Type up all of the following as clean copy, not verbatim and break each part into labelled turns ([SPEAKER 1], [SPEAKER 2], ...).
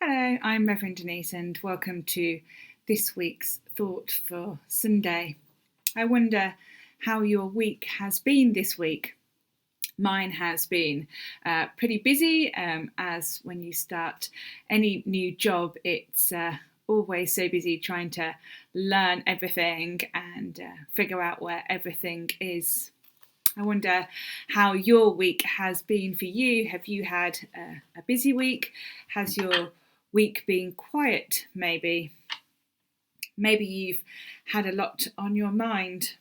[SPEAKER 1] Hello, I'm Reverend Denise and welcome to this week's Thought for Sunday. I wonder how your week has been this week. Mine has been pretty busy, as when you start any new job, it's always so busy trying to learn everything and figure out where everything is. I wonder how your week has been for you. Have you had a busy week? Has your week been quiet, maybe? Maybe you've had a lot on your mind.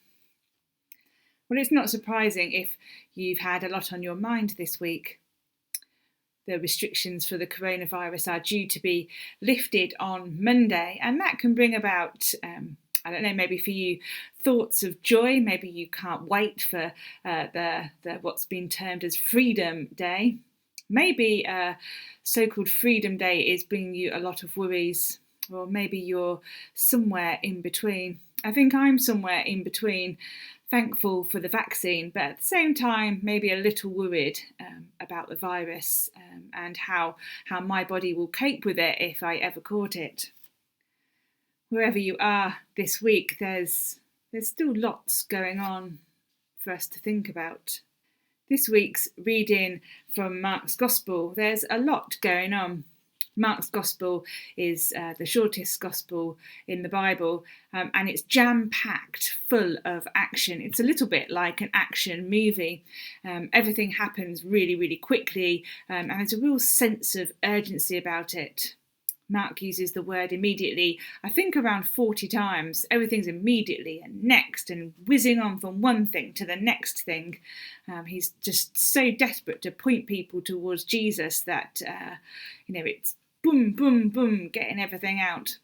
[SPEAKER 1] Well, it's not surprising if you've had a lot on your mind this week. The restrictions for the coronavirus are due to be lifted on Monday, and that can bring about I don't know, maybe for you, thoughts of joy. Maybe you can't wait for the what's been termed as Freedom Day. Maybe so-called Freedom Day is bringing you a lot of worries, or maybe you're somewhere in between. I think I'm somewhere in between, thankful for the vaccine, but at the same time, maybe a little worried about the virus and how my body will cope with it if I ever caught it. Wherever you are this week, there's still lots going on for us to think about. This week's reading from Mark's Gospel, there's a lot going on. Mark's Gospel is the shortest Gospel in the Bible, and it's jam-packed, full of action. It's a little bit like an action movie. Everything happens really, really quickly, and there's a real sense of urgency about it. Mark uses the word immediately, I think around 40 times. Everything's immediately and next and whizzing on from one thing to the next thing. He's just so desperate to point people towards Jesus that, it's boom, boom, boom, getting everything out.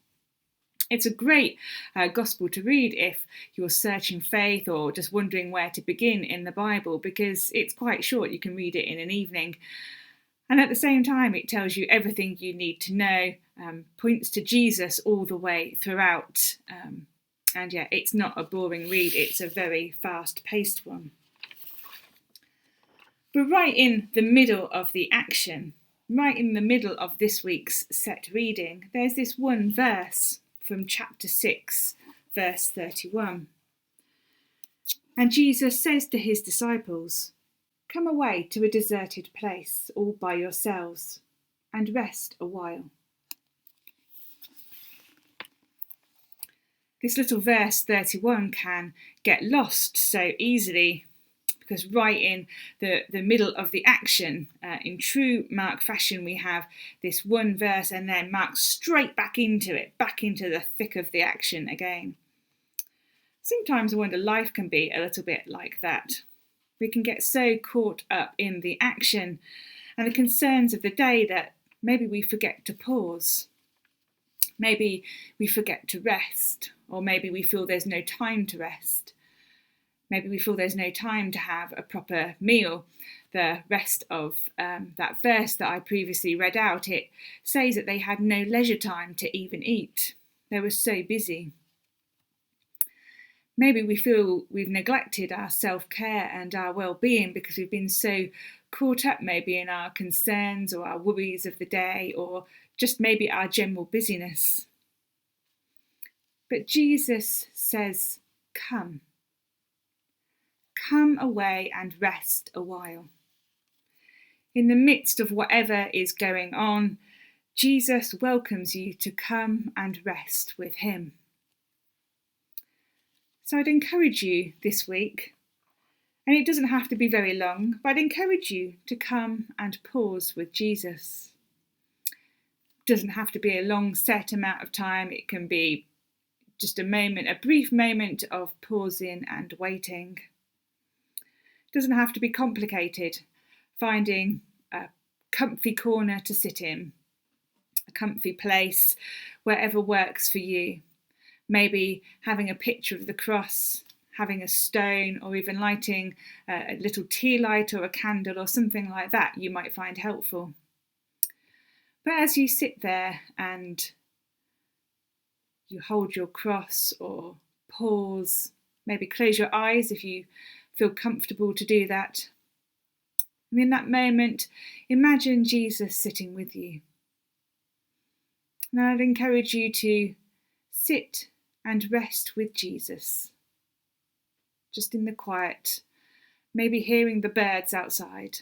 [SPEAKER 1] It's a great gospel to read if you're searching faith or just wondering where to begin in the Bible, because it's quite short. You can read it in an evening. And at the same time, it tells you everything you need to know, points to Jesus all the way throughout. And yeah, it's not a boring read, it's a very fast-paced one. But right in the middle of the action, right in the middle of this week's set reading, there's this one verse from chapter 6, verse 31. And Jesus says to his disciples, "Come away to a deserted place all by yourselves and rest a while." This little verse 31 can get lost so easily because right in the middle of the action, in true Mark fashion, we have this one verse and then Mark straight back into it, back into the thick of the action again. Sometimes I wonder life can be a little bit like that. We can get so caught up in the action and the concerns of the day that maybe we forget to pause. Maybe we forget to rest, or maybe we feel there's no time to rest. Maybe we feel there's no time to have a proper meal. The rest of that verse that I previously read out, it says that they had no leisure time to even eat. They were so busy. Maybe we feel we've neglected our self-care and our well-being because we've been so caught up maybe in our concerns or our worries of the day, or just maybe our general busyness. But Jesus says, come. Come away and rest a while. In the midst of whatever is going on, Jesus welcomes you to come and rest with him. So I'd encourage you this week, and it doesn't have to be very long, but I'd encourage you to come and pause with Jesus. It doesn't have to be a long set amount of time. It can be just a moment, a brief moment of pausing and waiting. It doesn't have to be complicated. Finding a comfy corner to sit in, a comfy place, wherever works for you. Maybe having a picture of the cross, having a stone, or even lighting a little tea light or a candle or something like that you might find helpful. But as you sit there and you hold your cross or pause, maybe close your eyes if you feel comfortable to do that. And in that moment, imagine Jesus sitting with you. And I'd encourage you to sit and rest with Jesus, just in the quiet, maybe hearing the birds outside.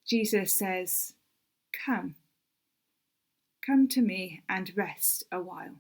[SPEAKER 1] Jesus says, come to me and rest a while.